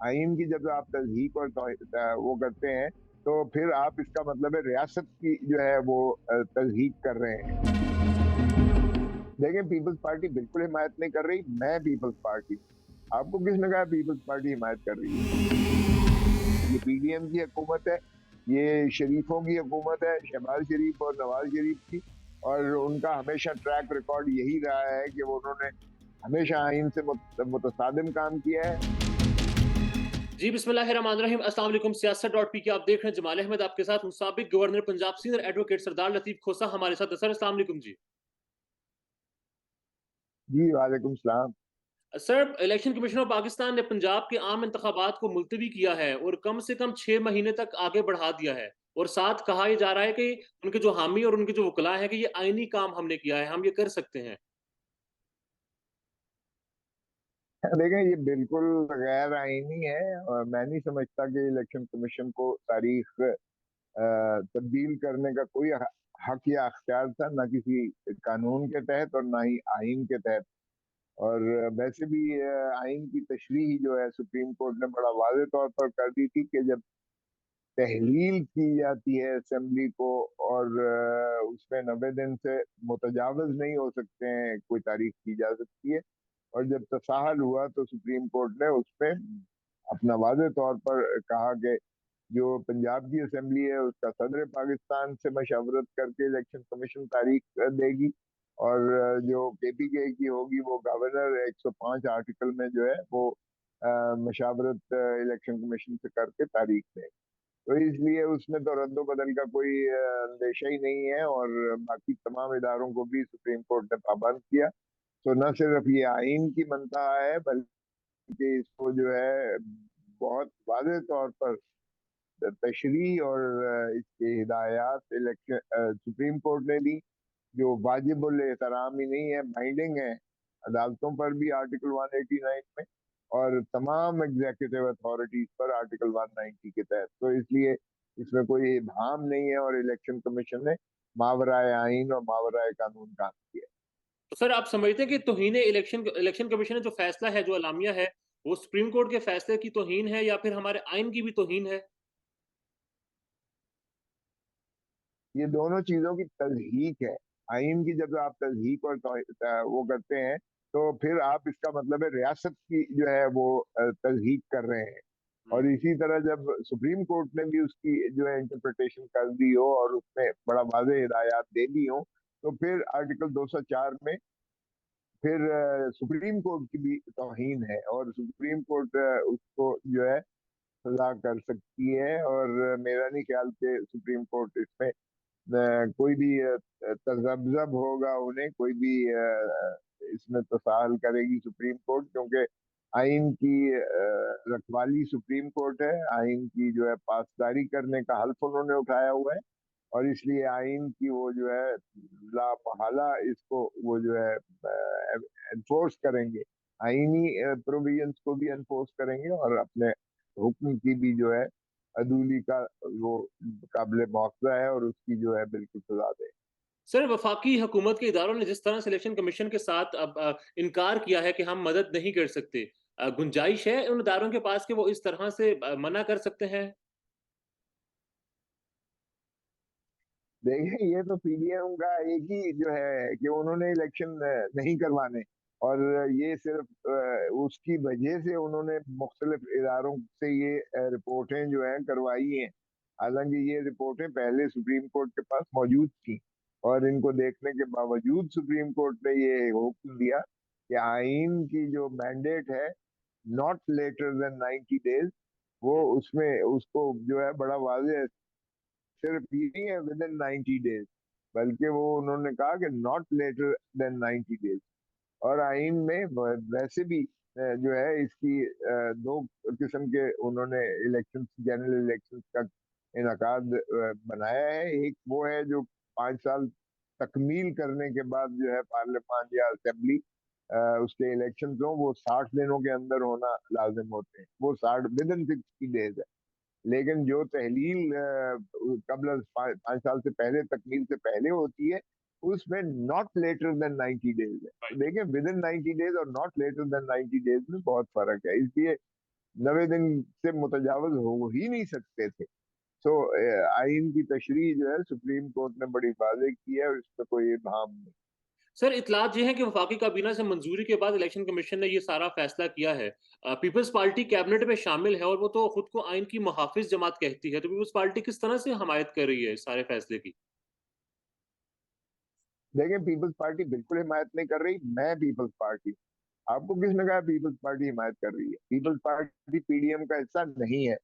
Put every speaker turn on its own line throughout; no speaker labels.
आइन की जब आप तज़हीक और वो करते हैं, तो फिर आप इसका मतलब है रियासत की जो है वो तज़हीक कर रहे हैं। देखिए, पीपल्स पार्टी बिल्कुल हिमायत नहीं कर रही, मैं पीपल्स पार्टी हूँ। आपको किसने कहा पीपल्स पार्टी हिमायत कर रही है? ये पीडीएम की हुकूमत है, ये शरीफों की हुकूमत है, शहबाज शरीफ और नवाज शरीफ की। और उनका हमेशा ट्रैक रिकॉर्ड यही रहा है कि वो उन्होंने हमेशा आइन से मुतसादिम काम किया है।
जी बिस्मिल्लाहिर्रहमानिर्रहीम, अस्सलाम वालेकुम। सियासत डॉट पी के आप देख रहे हैं। जमाल अहमद आपके साथ हूं। साबिक गवर्नर पंजाब सीनियर एडवोकेट सरदार लतीफ खोसा हमारे साथ। सर अस्सलाम वालेकुम जी।
जी वालेकुम सलाम।
Sir, election commission of Pakistan ने पंजाब के आम इंतखाबात को मुलतवी किया है और कम से कम 6 महीने तक आगे बढ़ा दिया है। और साथ कहा यह जा रहा है कि उनके जो हामी और उनके जो वकला है कि ये आईनी काम हमने किया है, हम ये कर सकते हैं।
देखें, ये बिल्कुल गैर आईनी है और मैं नहीं समझता कि इलेक्शन कमीशन को तारीख तब्दील करने का कोई हक या अख्तियार था, ना किसी कानून के तहत और ना ही आइन के तहत। और वैसे भी आइन की तशरीह जो है सुप्रीम कोर्ट ने बड़ा वाज़ेह तौर पर कर दी थी कि जब तहलील की जाती है असेंबली को और उसमें 90 दिन से मुतजावज नहीं हो सकते हैं, कोई तारीख की जा सकती है। और जब तसाहल हुआ तो सुप्रीम कोर्ट ने उसमें अपना वाज़ेह तौर पर कहा कि जो पंजाब की असेंबली है उसका सदर पाकिस्तान से मशवरत करके इलेक्शन कमीशन तारीख देगी। और जो केपीके की होगी वो गवर्नर 105 आर्टिकल में जो है वो मशावरत इलेक्शन कमीशन से करके तारीख देगी। तो इसलिए उसमें तो रद्दो बदल का कोई अंदेशा ही नहीं है। और बाकी तमाम इदारों को भी सुप्रीम कोर्ट ने पाबंद किया। तो न सिर्फ ये आइन की मनता है, बल्कि इसको जो है बहुत वाज़ेह तौर पर तशरीह और इसके हिदायत इलेक्शन सुप्रीम कोर्ट ने दी, जो वाजिबुल एहतराम ही नहीं है, बाइंडिंग है अदालतों पर भी आर्टिकल 189 में और तमाम एग्जीक्यूटिव अथॉरिटीज पर आर्टिकल 190 के तहत। तो इसलिए इसमें कोई इबहम नहीं है और इलेक्शन कमीशन ने मावराए आइन और मावराए कानून काम किया।
तो सर, आप समझते हैं कि तौहीन इलेक्शन इलेक्शन कमीशन ने जो फैसला है, जो अलामिया है, वो सुप्रीम कोर्ट के फैसले की तौहीन है या फिर हमारे आइन की भी तौहीन है?
ये दोनों चीजों की तजहीक है। आइन की जब आप तजहीक और वो करते हैं, तो फिर आप इसका मतलब है रियासत की जो है वो तजहीक कर रहे हैं।
हम्म।
और इसी तरह जब सुप्रीम कोर्ट ने भी उसकी जो है इंटरप्रिटेशन कर दी हो और उसमें बड़ा वाज़ेह हिदायत दे दी हो, तो फिर आर्टिकल 204 में फिर सुप्रीम कोर्ट की भी तौहीन है और सुप्रीम कोर्ट उसको जो है सजा कर सकती है। और मेरा नहीं ख्याल कि सुप्रीम कोर्ट इसमें कोई भी तजब्जब होगा, उन्हें कोई भी इसमें तसाहल करेगी सुप्रीम कोर्ट, क्योंकि आइन की रखवाली सुप्रीम कोर्ट है। आइन की जो है पासदारी करने का हल्फ उन्होंने उठाया हुआ है और इसलिए आइन की वो जो है लामहला इसको वो जो है एनफोर्स करेंगे, आइनी प्रोविजंस को भी एनफोर्स करेंगे और अपने हुक्म की भी जो है अदूली का वो काबिल मुआवजा है और उसकी जो है बिल्कुल सजा दे।
सर, वफाकी हुकूमत के इदारों ने जिस तरह से इलेक्शन कमीशन के साथ अब इनकार किया है कि हम मदद नहीं कर सकते, गुंजाइश है उन इदारों के पास कि वो इस तरह से मना कर सकते हैं?
देखिए, ये तो पीडीएम का एक ही जो है कि उन्होंने इलेक्शन नहीं करवाने। और ये सिर्फ उसकी वजह से उन्होंने मुख्तलिफ इदारों से ये रिपोर्टें जो है करवाई हैं। हालांकि ये रिपोर्टें पहले सुप्रीम कोर्ट के पास मौजूद थी और इनको देखने के बावजूद सुप्रीम कोर्ट ने ये हुक्म दिया कि आइन की जो मैंडेट है, नॉट लेटर देन 90 डेज, वो उसमें उसको जो है बड़ा वाज़ेह, सिर्फ ये नहीं है विद इन 90 डेज, बल्कि वो उन्होंने कहा कि नॉट लेटर देन 90 डेज। और आइन में वैसे भी जो है इसकी दो किस्म के उन्होंने इलेक्शन, जनरल इलेक्शन का इनकाद बनाया है। एक वो है जो 5 साल तकमील करने के बाद जो है पार्लियामान या असेंबली उसके इलेक्शन हो, वो 60 दिनों के अंदर होना लाजिम होते हैं, वो 60 विद इन 60 डेज है। लेकिन जो तहलील कबल 5 साल से पहले, तकमील से पहले होती है, उसमें नॉट लेटर देन 90 डेज है। तो
राइट।
देखिए, विद इन 90 डेज और नॉट लेटर देन 90 डेज में बहुत फर्क है। इसलिए 90 दिन से मुतजावज हो ही नहीं सकते थे। तो आइन की तशरीह जो है सुप्रीम कोर्ट ने बड़ी वाज़ेह की है और इसमें कोई इबहम नहीं।
सर इत्तलात ये है कि वफाकी काबीना से मंजूरी के बाद इलेक्शन कमीशन ने ये सारा फैसला किया है। पीपल्स पार्टी कैबिनेट में शामिल है और वो तो खुद को आइन की मुहाफिज जमात कहती है, तो पीपल्स पार्टी किस तरह से हमायत कर रही है इस सारे फैसले की?
देखिए, पीपल्स पार्टी बिल्कुल हिमायत नहीं कर रही, मैं पीपल्स पार्टी, आपको किसने कहा पीपल्स पार्टी हिमायत कर रही है? पीपल्स पार्टी पीडीएम का हिस्सा नहीं है।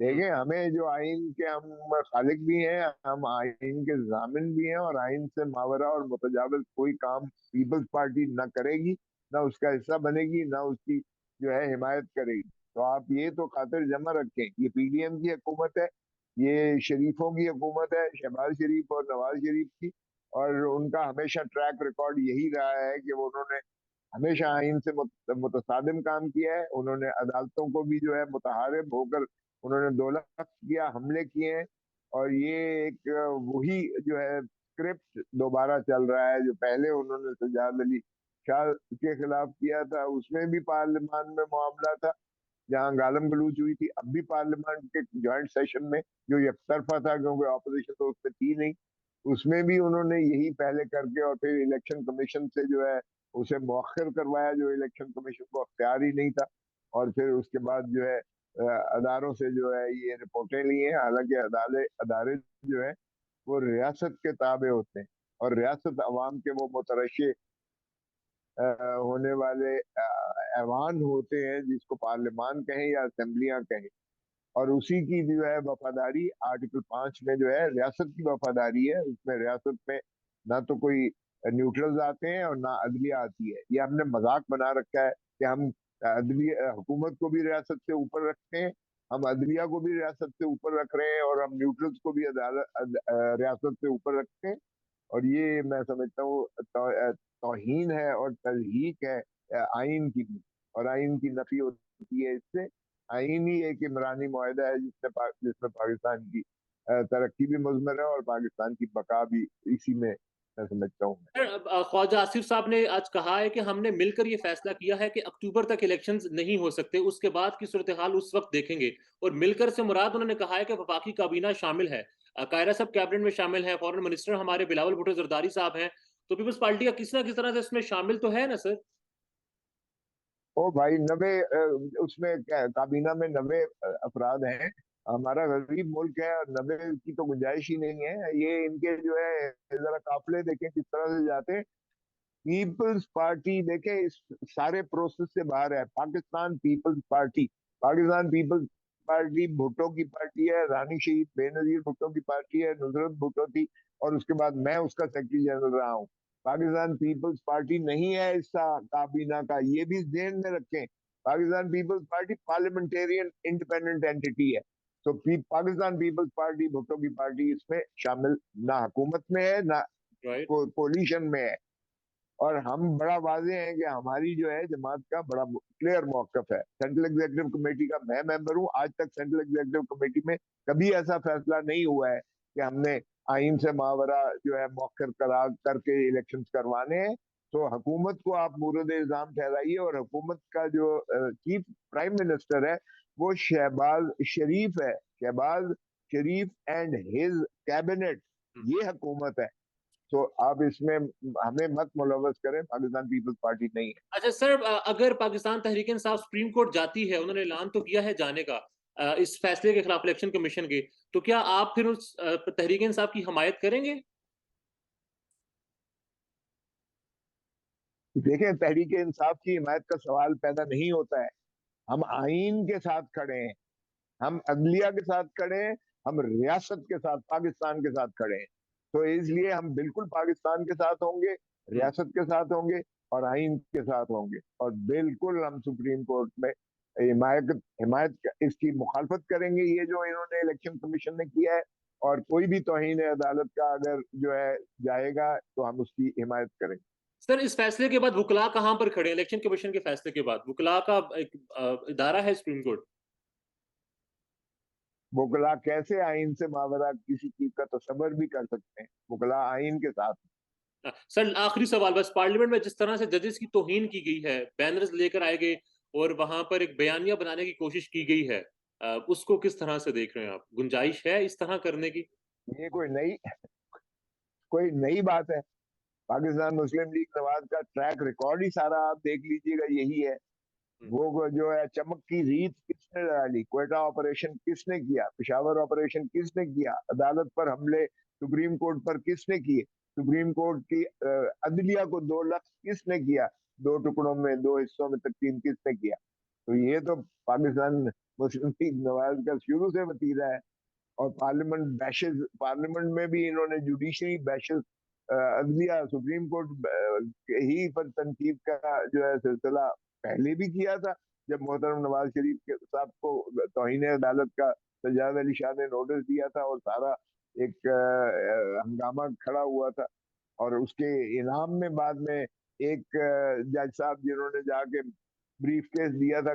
हुँ,
देखें, हमें जो आइन के हम खालिक भी हैं, हम आइन के जामिन भी हैं, और आइन से मावरा और मुतजाविज कोई काम पीपल्स पार्टी ना करेगी, ना उसका हिस्सा बनेगी, ना उसकी जो है हिमायत करेगी। तो आप ये तो खातिर जमा रखें, ये पीडीएम की हुकूमत है, ये शरीफों की हुकूमत है, शहबाज शरीफ और नवाज शरीफ की। और उनका हमेशा ट्रैक रिकॉर्ड यही रहा है कि वो उन्होंने हमेशा आइन से मुतसादिम काम किया है। उन्होंने अदालतों को भी जो है मुतहारिब होकर उन्होंने दौलत किया, हमले किए हैं। और ये एक वही जो है स्क्रिप्ट दोबारा चल रहा है जो पहले उन्होंने सजाद अली शाह के खिलाफ किया था, उसमें भी पार्लियामान में मामला था जहां गालम गलूच हुई थी। अब भी पार्लियामेंट के ज्वाइंट सेशन में जो एकतरफा था, क्योंकि ऑपोजिशन तो उसमें थी नहीं, उसमें भी उन्होंने यही पहले करके और फिर इलेक्शन कमीशन से जो है उसे मौखर करवाया, जो इलेक्शन कमीशन को अख्तियार ही नहीं था। और फिर उसके बाद जो है अदारों से जो है ये रिपोर्टें ली हैं। हालांकि अदाले अदारे जो है वो रियासत के ताबे होते हैं, और रियासत अवाम के वो मुतरशे होने वाले ऐवान होते हैं, जिसको पार्लियामान कहें या असेंबलियां कहें। और उसी की जो है वफादारी आर्टिकल 5 में जो है रियासत की वफादारी है। उसमें रियासत में ना तो कोई न्यूट्रल्स आते हैं और ना अदलिया आती है। ये हमने मजाक बना रखा है कि हम अदलिया हुकूमत को भी रियासत से ऊपर रखते हैं, हम अदलिया को भी रियासत से ऊपर रख रहे हैं, और हम न्यूट्रल्स को भी रियासत से ऊपर रखते हैं। और ये मैं समझता हूँ तौहीन है और तजहीक है आइन की भी। और आइन की नफी होती है इससे। आइन ही एक इमरानी मुआहदा है जिसमें पाकिस्तान की तरक्की भी मुज़मर है और पाकिस्तान की बका भी इसी में मैं समझता हूँ।
सर ख्वाजा आसिफ साहब ने आज कहा है कि हमने मिलकर ये फैसला किया है कि अक्टूबर तक इलेक्शंस नहीं हो सकते, उसके बाद की सूरत हाल उस वक्त देखेंगे। और मिलकर से मुराद उन्होंने कहा है कि वफाकी काबीना शामिल है, कायरा साहब कैबिनेट में शामिल है, फॉरेन मिनिस्टर हमारे बिलावल भुट्टो जरदारी साहब हैं, तो पीपल्स पार्टी का किसी ना किसी तरह से इसमें शामिल तो है ना सर?
ओ भाई, 90 उसमें काबीना में 90 अफराद हैं। हमारा गरीब मुल्क है और 90 की तो गुंजाइश ही नहीं है। ये इनके जो है जरा काफिले देखें किस तरह से जाते हैं। पीपल्स पार्टी देखे इस सारे प्रोसेस से बाहर है। पाकिस्तान पीपल्स पार्टी भुट्टो की पार्टी है, रानी शहीद बेनजीर भुट्टो की पार्टी है, नुसरत भुट्टो थी, और उसके बाद मैं उसका सेक्रेटरी जनरल रहा हूँ। पाकिस्तान पीपल्स पार्टी नहीं है हिस्सा काबीना का, ये भी ध्यान में रखें। Pakistan Peoples Party Parliamentarian independent entity है। तो पाकिस्तान पीपल्स पार्टी भुट्टो की पार्टी इसमें शामिल ना हुकूमत में है, ना
राइट।
कोलिशन में है। और हम बड़ा वाजे हैं कि हमारी जो है जमात का बड़ा क्लियर मौकफ है। सेंट्रल एग्जीक्यूटिव कमेटी का मैं मेंबर हूँ। आज तक सेंट्रल एग्जीक्यूटिव कमेटी में कभी ऐसा फैसला नहीं हुआ है कि हमने आइन से मावरा जो है मौखर करार करके इलेक्शन करवाने हैं। तो हुकूमत को आप मुर्द इल्जाम ठहराइए, और हुकूमत का जो चीफ प्राइम मिनिस्टर है वो शहबाज शरीफ है। शहबाज शरीफ एंड हिज कैबिनेट, ये हुकूमत है। तो आप इसमें हमें मत मुलवस करें, पाकिस्तान पीपल्स पार्टी नहीं है।
अच्छा सर, अगर पाकिस्तान तहरीक इंसाफ सुप्रीम कोर्ट जाती है, उन्होंने ऐलान तो किया है जाने का इस फैसले के खिलाफ इलेक्शन कमीशन के, तो क्या आप फिर उस तहरीक इंसाफ की हमायत करेंगे?
देखें, तहरीक इंसाफ की हिमायत का सवाल पैदा नहीं होता है। हम आइन के साथ खड़े हैं, हम अदलिया के साथ खड़े हैं, हम रियासत के साथ पाकिस्तान के साथ खड़े हैं। तो इसलिए हम बिल्कुल पाकिस्तान के साथ होंगे,
हुँ।
रियासत के साथ होंगे, और आइन के साथ होंगे। और बिल्कुल हम सुप्रीम कोर्ट में हिमायत हिमायत इसकी मुखालफत करेंगे, ये जो इन्होंने इलेक्शन कमीशन ने किया है। और कोई भी तौहीन अदालत का अगर जो है जाएगा तो हम उसकी हिमायत करेंगे।
सर इस फैसले के बाद वुकला कहाँ पर खड़े हैं? इलेक्शन कमीशन के फैसले के बाद वुकला का एक इदारा है सुप्रीम कोर्ट।
वकला कैसे आइन से मावरा किसी चीज का तस्वर भी कर सकते हैं? वकला आइन के साथ।
सर आखिरी सवाल बस, पार्लियामेंट में जिस तरह से जजेस की तौहीन की गई है, बैनर्स लेकर आए गए اور वहाँ पर एक बयानिया बनाने की कोशिश की गई है। उसको किस तरह से देख रहे हैं आप? गुंजाइश है इस तरह करने की?
ये कोई नई बात है? पाकिस्तान मुस्लिम लीग नवाज का ट्रैक रिकॉर्ड ही सारा आप देख लीजिएगा, यही है।
हुँ,
वो जो है चमक की रीत किसने डाली, क्वेटा ऑपरेशन किसने किया, पिशावर ऑपरेशन किसने किया, अदालत पर हमले सुप्रीम कोर्ट पर किसने किए, सुप्रीम कोर्ट की अदलिया को दो लख्स किसने किया, दो टुकड़ों में, दो हिस्सों में तकसीम किसने किया। तो ये तो पाकिस्तान मुस्लिम लीग नवाज का शुरू से वतीरा है। और पार्लियामेंट बैशेस, पार्लियामेंट में भी इन्होंने जुडिशरी बैशेस, अदलिया सुप्रीम कोर्ट ही पर तनकीद का जो है सिलसिला पहले भी किया था, जब मोहतरम नवाज शरीफ के साहब को तौहीन अदालत का सज्जाद अली शाह ने नोटिस दिया था और सारा एक हंगामा खड़ा हुआ था। और उसके इनाम में बाद में एक जज साहब जिन्होंने जाके ब्रीफ केस दिया था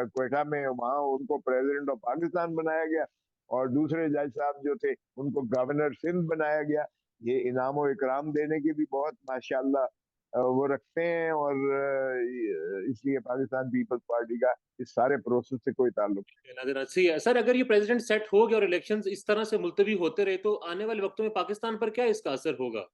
क्वेटा में, वहां उनको प्रेसिडेंट ऑफ पाकिस्तान बनाया गया। और दूसरे जज साहब जो थे उनको गवर्नर सिंध बनाया गया। ये इनाम और इकराम देने की भी बहुत माशाल्लाह वो रखते हैं। और इसलिए पाकिस्तान पीपल्स पार्टी का इस सारे प्रोसेस से कोई ताल्लुक नहीं।
नज़र सही है। सर अगर ये प्रेज़िडेंट सेट हो गया और इलेक्शंस इस तरह से मुलतवी होते रहे तो आने वाले वक़्तों में पाकिस्तान पर क्या इसका असर होगा?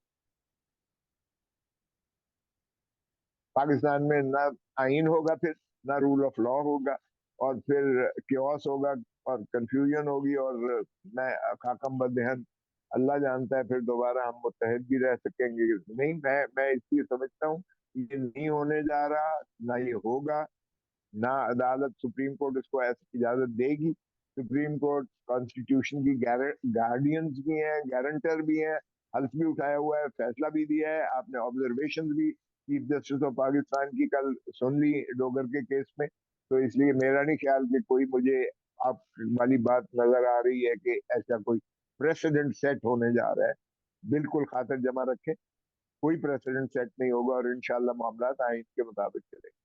पाकिस्तान में ना आइन होगा, फिर ना रूल ऑफ लॉ होगा, और फिर क्योस होगा और कंफ्यूजन होगी। और मैं खाकम बदहन, अल्लाह जानता है फिर दोबारा हम मुत्तहद भी रह सकेंगे कि नहीं। मैं इसलिए समझता हूँ ये नहीं होने जा रहा, ना ये होगा, ना अदालत सुप्रीम कोर्ट इसको ऐसी इजाजत देगी। सुप्रीम कोर्ट कॉन्स्टिट्यूशन की गार्डियंस भी हैं, गारंटर भी हैं, हल्फ भी उठाया हुआ है, फैसला भी दिया है। आपने ऑब्जर्वेशन भी चीफ जस्टिस ऑफ पाकिस्तान की कल सुन ली डोगर के केस में। तो इसलिए मेरा नहीं ख्याल कि कोई मुझे आप वाली बात नजर आ रही है कि ऐसा कोई प्रेसिडेंट सेट होने जा रहा है। बिल्कुल खातिर जमा रखें, कोई प्रेसिडेंट सेट नहीं होगा और इंशाल्लाह मामला आइन के मुताबिक चलेगा।